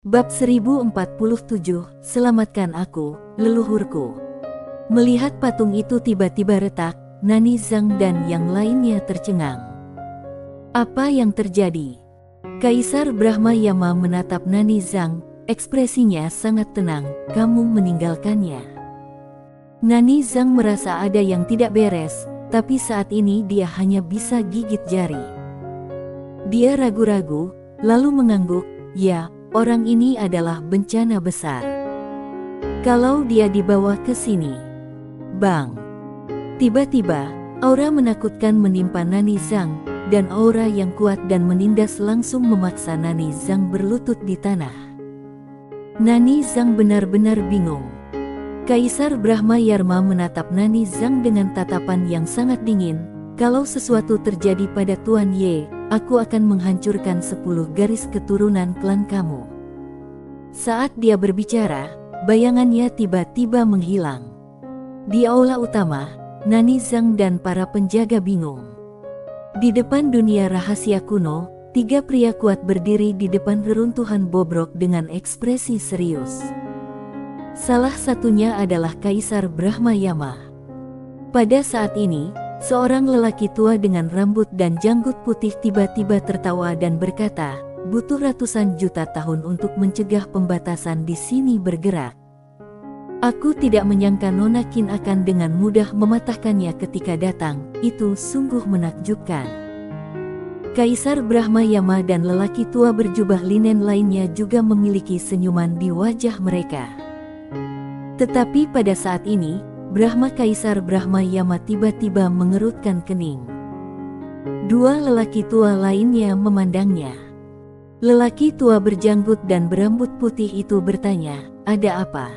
Bab 1047, Selamatkan aku, leluhurku. Melihat patung itu tiba-tiba retak, Nani Zhang dan yang lainnya tercengang. Apa yang terjadi? Kaisar Brahma Yama menatap Nani Zhang, ekspresinya sangat tenang. Kamu meninggalkannya. Nani Zhang merasa ada yang tidak beres, tapi saat ini dia hanya bisa gigit jari. Dia ragu-ragu, lalu mengangguk, ya. Orang ini adalah bencana besar. Kalau dia dibawa ke sini. Bang. Tiba-tiba, aura menakutkan menimpa Nani Zhang, dan aura yang kuat dan menindas langsung memaksa Nani Zhang berlutut di tanah. Nani Zhang benar-benar bingung. Kaisar Brahma Yarma menatap Nani Zhang dengan tatapan yang sangat dingin. Kalau sesuatu terjadi pada Tuan Ye, aku akan menghancurkan 10 garis keturunan klan kamu. Saat dia berbicara, bayangannya tiba-tiba menghilang. Di aula utama, Nani Zhang dan para penjaga bingung. Di depan dunia rahasia kuno, 3 pria kuat berdiri di depan reruntuhan bobrok dengan ekspresi serius. Salah satunya adalah Kaisar Brahma Yama. Pada saat ini, seorang lelaki tua dengan rambut dan janggut putih tiba-tiba tertawa dan berkata, butuh ratusan juta tahun untuk mencegah pembatasan di sini bergerak. Aku tidak menyangka Nona Qin akan dengan mudah mematahkannya ketika datang, itu sungguh menakjubkan. Kaisar Brahma Yama dan lelaki tua berjubah linen lainnya juga memiliki senyuman di wajah mereka. Tetapi pada saat ini, Kaisar Brahma Yama tiba-tiba mengerutkan kening. 2 lelaki tua lainnya memandangnya. Lelaki tua berjanggut dan berambut putih itu bertanya, ada apa?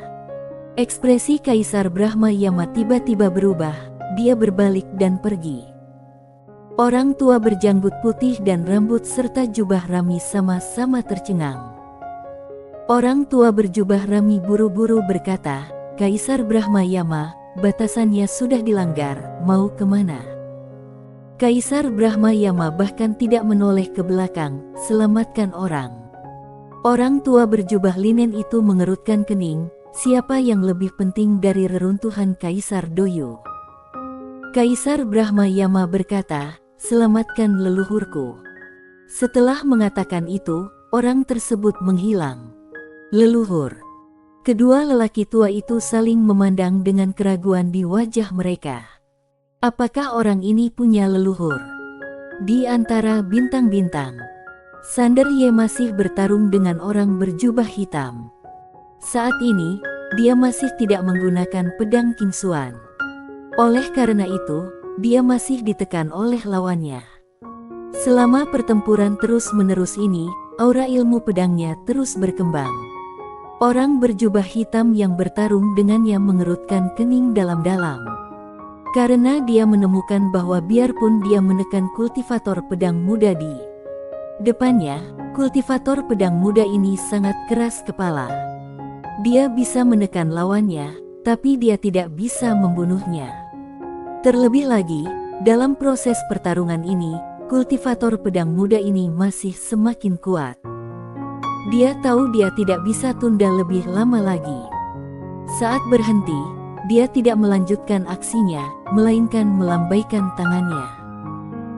Ekspresi Kaisar Brahma Yama tiba-tiba berubah, dia berbalik dan pergi. Orang tua berjanggut putih dan rambut serta jubah rami sama-sama tercengang. Orang tua berjubah rami buru-buru berkata, Kaisar Brahma Yama, batasannya sudah dilanggar, mau kemana? Kaisar Brahma Yama bahkan tidak menoleh ke belakang, selamatkan orang. Orang tua berjubah linen itu mengerutkan kening, siapa yang lebih penting dari reruntuhan Kaisar Doyo? Kaisar Brahma Yama berkata, selamatkan leluhurku. Setelah mengatakan itu, orang tersebut menghilang. Leluhur. Kedua lelaki tua itu saling memandang dengan keraguan di wajah mereka. Apakah orang ini punya leluhur? Di antara bintang-bintang, Sander Ye masih bertarung dengan orang berjubah hitam. Saat ini, dia masih tidak menggunakan pedang Qingxuan. Oleh karena itu, dia masih ditekan oleh lawannya. Selama pertempuran terus-menerus ini, aura ilmu pedangnya terus berkembang. Orang berjubah hitam yang bertarung dengannya mengerutkan kening dalam-dalam. Karena dia menemukan bahwa biarpun dia menekan kultivator pedang muda di depannya, kultivator pedang muda ini sangat keras kepala. Dia bisa menekan lawannya, tapi dia tidak bisa membunuhnya. Terlebih lagi, dalam proses pertarungan ini, kultivator pedang muda ini masih semakin kuat. Dia tahu dia tidak bisa tunda lebih lama lagi. Saat berhenti, dia tidak melanjutkan aksinya, melainkan melambaikan tangannya.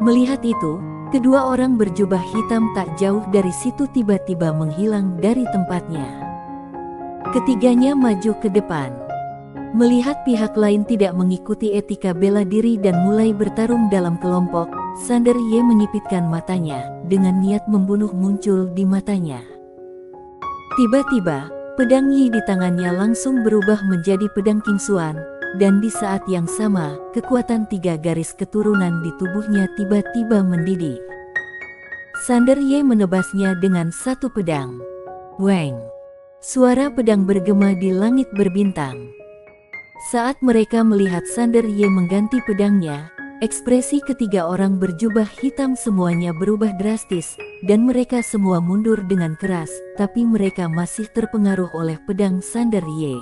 Melihat itu, kedua orang berjubah hitam tak jauh dari situ tiba-tiba menghilang dari tempatnya. Ketiganya maju ke depan. Melihat pihak lain tidak mengikuti etika bela diri dan mulai bertarung dalam kelompok, Sander Ye menyipitkan matanya, dengan niat membunuh muncul di matanya. Tiba-tiba, pedang Yi di tangannya langsung berubah menjadi pedang Qingxuan, dan di saat yang sama, kekuatan 3 garis keturunan di tubuhnya tiba-tiba mendidih. Sander Ye menebasnya dengan 1 pedang. Weng! Suara pedang bergema di langit berbintang. Saat mereka melihat Sander Ye mengganti pedangnya, ekspresi ketiga orang berjubah hitam semuanya berubah drastis, dan mereka semua mundur dengan keras, tapi mereka masih terpengaruh oleh pedang Sander Ye.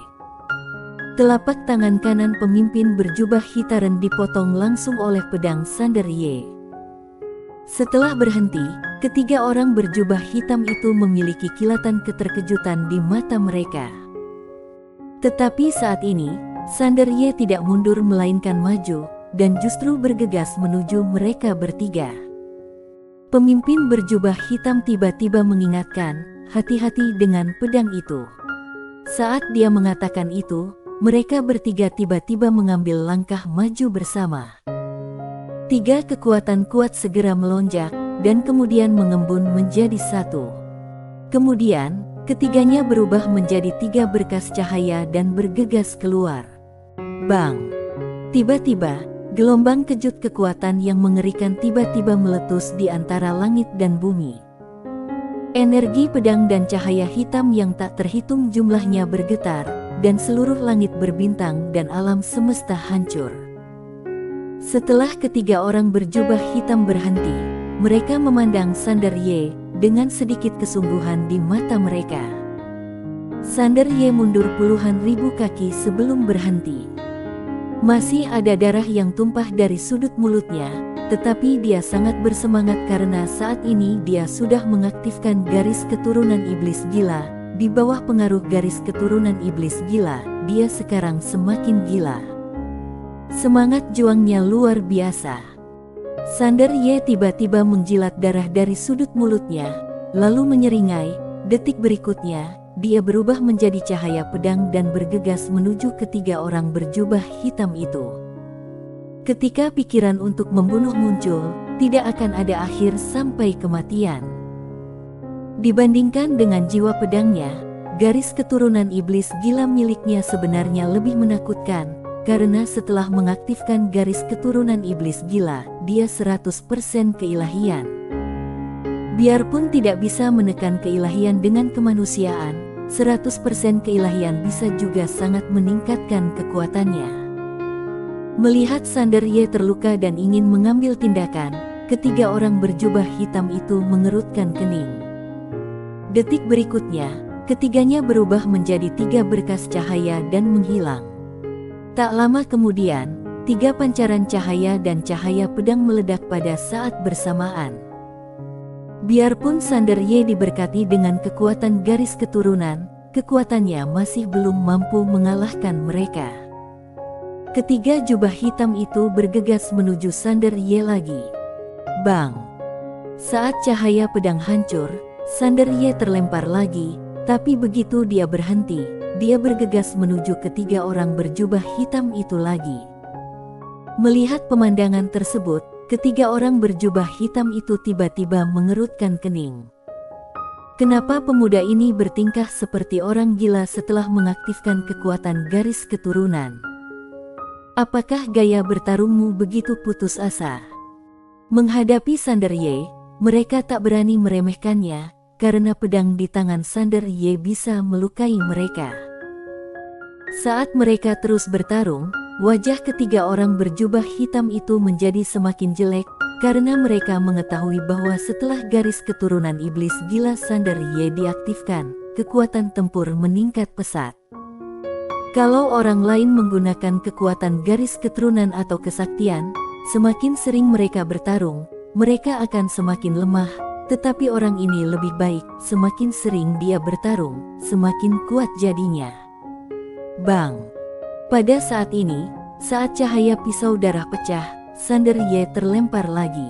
Telapak tangan kanan pemimpin berjubah hitam dipotong langsung oleh pedang Sander Ye. Setelah berhenti, Ketiga orang berjubah hitam itu memiliki kilatan keterkejutan di mata mereka. Tetapi saat ini, Sander Ye tidak mundur melainkan maju, dan justru bergegas menuju mereka bertiga. Pemimpin berjubah hitam tiba-tiba mengingatkan, hati-hati dengan pedang itu. Saat dia mengatakan itu, mereka bertiga tiba-tiba mengambil langkah maju bersama. Tiga kekuatan kuat segera melonjak, dan kemudian mengembun menjadi satu. Kemudian, ketiganya berubah menjadi tiga berkas cahaya dan bergegas keluar. Bang! Tiba-tiba, gelombang kejut kekuatan yang mengerikan tiba-tiba meletus di antara langit dan bumi. Energi pedang dan cahaya hitam yang tak terhitung jumlahnya bergetar, dan seluruh langit berbintang dan alam semesta hancur. Setelah ketiga orang berjubah hitam berhenti, mereka memandang Sander Ye dengan sedikit kesungguhan di mata mereka. Sander Ye mundur puluhan ribu kaki sebelum berhenti. Masih ada darah yang tumpah dari sudut mulutnya, tetapi dia sangat bersemangat karena saat ini dia sudah mengaktifkan garis keturunan iblis gila. Di bawah pengaruh garis keturunan iblis gila, dia sekarang semakin gila. Semangat juangnya luar biasa. Sander Ye tiba-tiba menjilat darah dari sudut mulutnya, lalu menyeringai. Detik berikutnya, dia berubah menjadi cahaya pedang dan bergegas menuju ketiga orang berjubah hitam itu. Ketika pikiran untuk membunuh muncul, tidak akan ada akhir sampai kematian. Dibandingkan dengan jiwa pedangnya, garis keturunan iblis gila miliknya sebenarnya lebih menakutkan. Karena setelah mengaktifkan garis keturunan iblis gila, dia 100% keilahian. Biarpun tidak bisa menekan keilahian dengan kemanusiaan, 100% keilahian bisa juga sangat meningkatkan kekuatannya. Melihat Sander Ye terluka dan ingin mengambil tindakan, ketiga orang berjubah hitam itu mengerutkan kening. Detik berikutnya, ketiganya berubah menjadi tiga berkas cahaya dan menghilang. Tak lama kemudian, tiga pancaran cahaya dan cahaya pedang meledak pada saat bersamaan. Biarpun Sander Ye diberkati dengan kekuatan garis keturunan, kekuatannya masih belum mampu mengalahkan mereka. Ketiga jubah hitam itu bergegas menuju Sander Ye lagi. Bang! Saat cahaya pedang hancur, Sander Ye terlempar lagi, tapi begitu dia berhenti, dia bergegas menuju ketiga orang berjubah hitam itu lagi. Melihat pemandangan tersebut, ketiga orang berjubah hitam itu tiba-tiba mengerutkan kening. Kenapa pemuda ini bertingkah seperti orang gila setelah mengaktifkan kekuatan garis keturunan? Apakah gaya bertarungmu begitu putus asa? Menghadapi Sander Ye, mereka tak berani meremehkannya, karena pedang di tangan Sander Ye bisa melukai mereka. Saat mereka terus bertarung, wajah ketiga orang berjubah hitam itu menjadi semakin jelek, karena mereka mengetahui bahwa setelah garis keturunan iblis gila Sander Ye diaktifkan, kekuatan tempur meningkat pesat. Kalau orang lain menggunakan kekuatan garis keturunan atau kesaktian, semakin sering mereka bertarung, mereka akan semakin lemah. Tetapi orang ini lebih baik, semakin sering dia bertarung, semakin kuat jadinya. Bang! Pada saat ini, saat cahaya pisau darah pecah, Sander Ye terlempar lagi.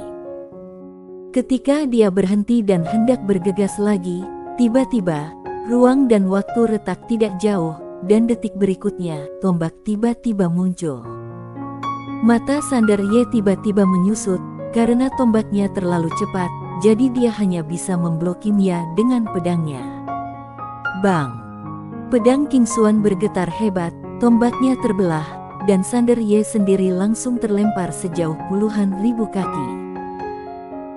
Ketika dia berhenti dan hendak bergegas lagi, tiba-tiba, ruang dan waktu retak tidak jauh, dan detik berikutnya, tombak tiba-tiba muncul. Mata Sander Ye tiba-tiba menyusut, karena tombaknya terlalu cepat, jadi dia hanya bisa memblokinya dengan pedangnya. Bang! Pedang King Xuan bergetar hebat, tombaknya terbelah, dan Sander Ye sendiri langsung terlempar sejauh puluhan ribu kaki.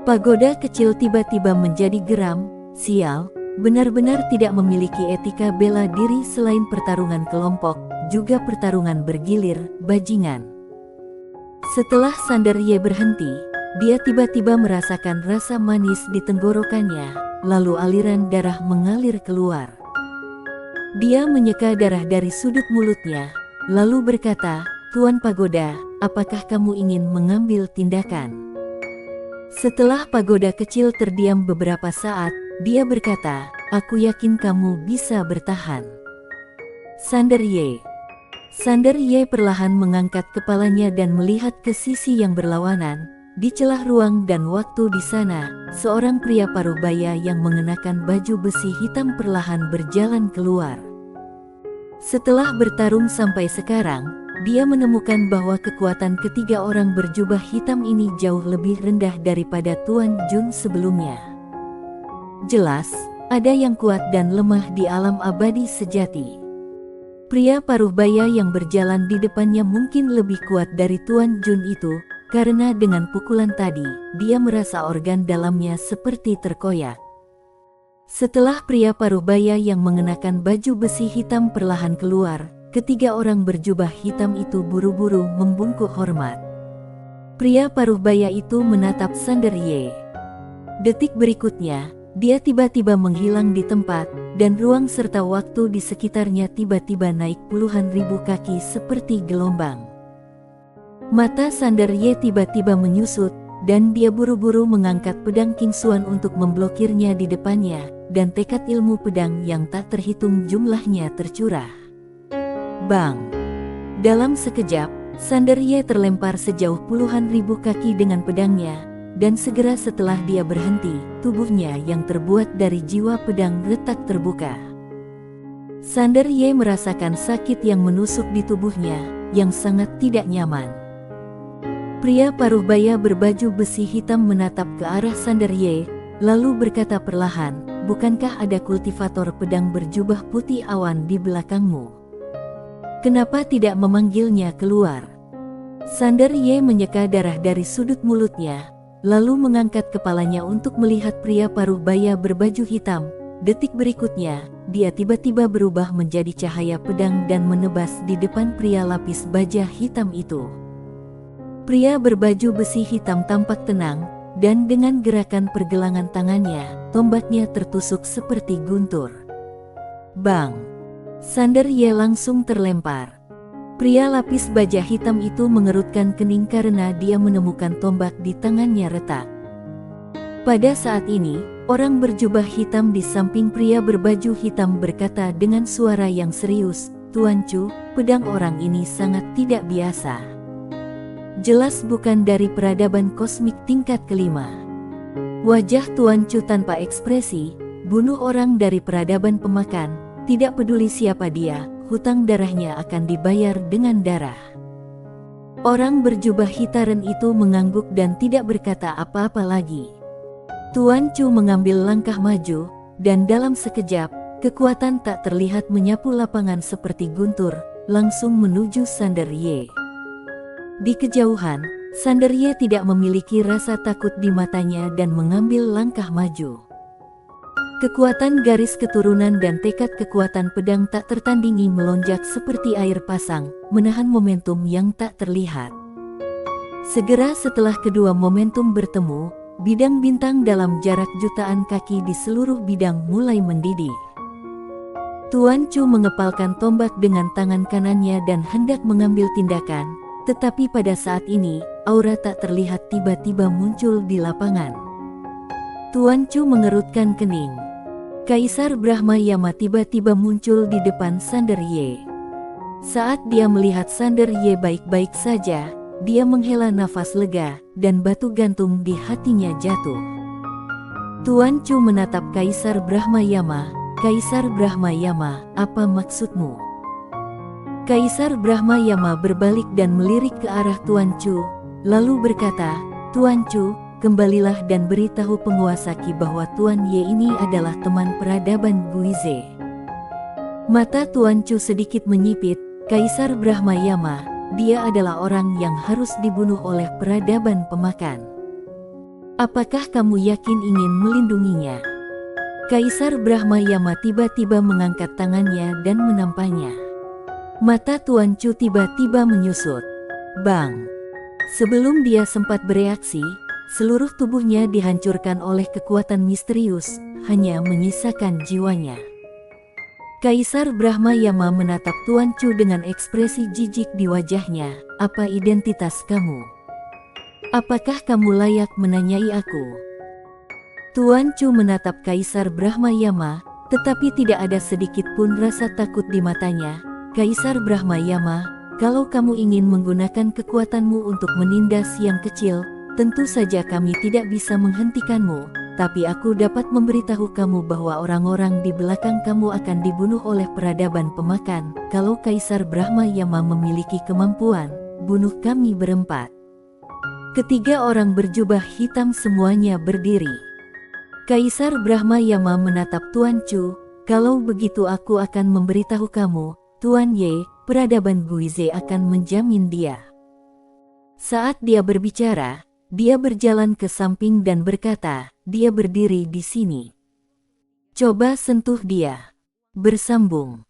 Pagoda kecil tiba-tiba menjadi geram, sial, benar-benar tidak memiliki etika bela diri selain pertarungan kelompok, juga pertarungan bergilir, bajingan. Setelah Sander Ye berhenti, dia tiba-tiba merasakan rasa manis di tenggorokannya, lalu aliran darah mengalir keluar. Dia menyeka darah dari sudut mulutnya, lalu berkata, "Tuan Pagoda, apakah kamu ingin mengambil tindakan?" Setelah pagoda kecil terdiam beberapa saat, dia berkata, "Aku yakin kamu bisa bertahan." Sander Ye. Sander Ye perlahan mengangkat kepalanya dan melihat ke sisi yang berlawanan. Di celah ruang dan waktu di sana, seorang pria parubaya yang mengenakan baju besi hitam perlahan berjalan keluar. Setelah bertarung sampai sekarang, dia menemukan bahwa kekuatan ketiga orang berjubah hitam ini jauh lebih rendah daripada Tuan Jun sebelumnya. Jelas, ada yang kuat dan lemah di alam abadi sejati. Pria parubaya yang berjalan di depannya mungkin lebih kuat dari Tuan Jun itu, karena dengan pukulan tadi, dia merasa organ dalamnya seperti terkoyak. Setelah pria parubaya yang mengenakan baju besi hitam perlahan keluar, ketiga orang berjubah hitam itu buru-buru membungkuk hormat. Pria parubaya itu menatap Sander Ye. Detik berikutnya, dia tiba-tiba menghilang di tempat, dan ruang serta waktu di sekitarnya tiba-tiba naik puluhan ribu kaki seperti gelombang. Mata Sander Ye tiba-tiba menyusut, dan dia buru-buru mengangkat pedang Kingsuan untuk memblokirnya di depannya, dan tekad ilmu pedang yang tak terhitung jumlahnya tercurah. Bang! Dalam sekejap, Sander Ye terlempar sejauh puluhan ribu kaki dengan pedangnya, dan segera setelah dia berhenti, tubuhnya yang terbuat dari jiwa pedang retak terbuka. Sander Ye merasakan sakit yang menusuk di tubuhnya, yang sangat tidak nyaman. Pria parubaya berbaju besi hitam menatap ke arah Sander Ye, lalu berkata perlahan, "Bukankah ada kultivator pedang berjubah putih awan di belakangmu? Kenapa tidak memanggilnya keluar?" Sander Ye menyeka darah dari sudut mulutnya, lalu mengangkat kepalanya untuk melihat pria parubaya berbaju hitam. Detik berikutnya, dia tiba-tiba berubah menjadi cahaya pedang dan menebas di depan pria lapis baja hitam itu. Pria berbaju besi hitam tampak tenang, dan dengan gerakan pergelangan tangannya, tombaknya tertusuk seperti guntur. Bang! Sander Ye langsung terlempar. Pria lapis baja hitam itu mengerutkan kening karena dia menemukan tombak di tangannya retak. Pada saat ini, orang berjubah hitam di samping pria berbaju hitam berkata dengan suara yang serius, "Tuan Chu, pedang orang ini sangat tidak biasa. Jelas bukan dari peradaban kosmik tingkat kelima." Wajah Tuan Chu tanpa ekspresi, bunuh orang dari peradaban pemakan, tidak peduli siapa dia, hutang darahnya akan dibayar dengan darah. Orang berjubah hitam itu mengangguk dan tidak berkata apa-apa lagi. Tuan Chu mengambil langkah maju, dan dalam sekejap, kekuatan tak terlihat menyapu lapangan seperti guntur, langsung menuju Sander Ye. Di kejauhan, Sander Ye tidak memiliki rasa takut di matanya dan mengambil langkah maju. Kekuatan garis keturunan dan tekad kekuatan pedang tak tertandingi melonjak seperti air pasang, menahan momentum yang tak terlihat. Segera setelah kedua momentum bertemu, bidang bintang dalam jarak jutaan kaki di seluruh bidang mulai mendidih. Tuan Chu mengepalkan tombak dengan tangan kanannya dan hendak mengambil tindakan, tetapi pada saat ini, aura tak terlihat tiba-tiba muncul di lapangan. Tuan Chu mengerutkan kening. Kaisar Brahma Yama tiba-tiba muncul di depan Sander Ye. Saat dia melihat Sander Ye baik-baik saja, dia menghela nafas lega, dan batu gantung di hatinya jatuh. Tuan Chu menatap Kaisar Brahma Yama. "Kaisar Brahma Yama, apa maksudmu?" Kaisar Brahma Yama berbalik dan melirik ke arah Tuan Chu, lalu berkata, "Tuan Chu, kembalilah dan beritahu penguasa Qi bahwa Tuan Ye ini adalah teman peradaban Guize." Mata Tuan Chu sedikit menyipit. "Kaisar Brahma Yama, dia adalah orang yang harus dibunuh oleh peradaban pemakan. Apakah kamu yakin ingin melindunginya?" Kaisar Brahma Yama tiba-tiba mengangkat tangannya dan menampaknya. Mata Tuan Chu tiba-tiba menyusut. Bang! Sebelum dia sempat bereaksi, seluruh tubuhnya dihancurkan oleh kekuatan misterius, hanya menyisakan jiwanya. Kaisar Brahma Yama menatap Tuan Chu dengan ekspresi jijik di wajahnya. "Apa identitas kamu?" Apakah kamu layak menanyai aku? Tuan Chu menatap Kaisar Brahmayama, tetapi tidak ada sedikit pun rasa takut di matanya. Kaisar Brahmayama, kalau kamu ingin menggunakan kekuatanmu untuk menindas yang kecil, tentu saja kami tidak bisa menghentikanmu, tapi aku dapat memberitahu kamu bahwa orang-orang di belakang kamu akan dibunuh oleh peradaban pemakan. Kalau Kaisar Brahmayama memiliki kemampuan, bunuh kami berempat. Ketiga orang berjubah hitam semuanya berdiri. Kaisar Brahmayama menatap Tuan Chu, kalau begitu aku akan memberitahu kamu, Tuan Ye, peradaban Guize akan menjamin dia. Saat dia berbicara, dia berjalan ke samping dan berkata, dia berdiri di sini. Coba sentuh dia. Bersambung.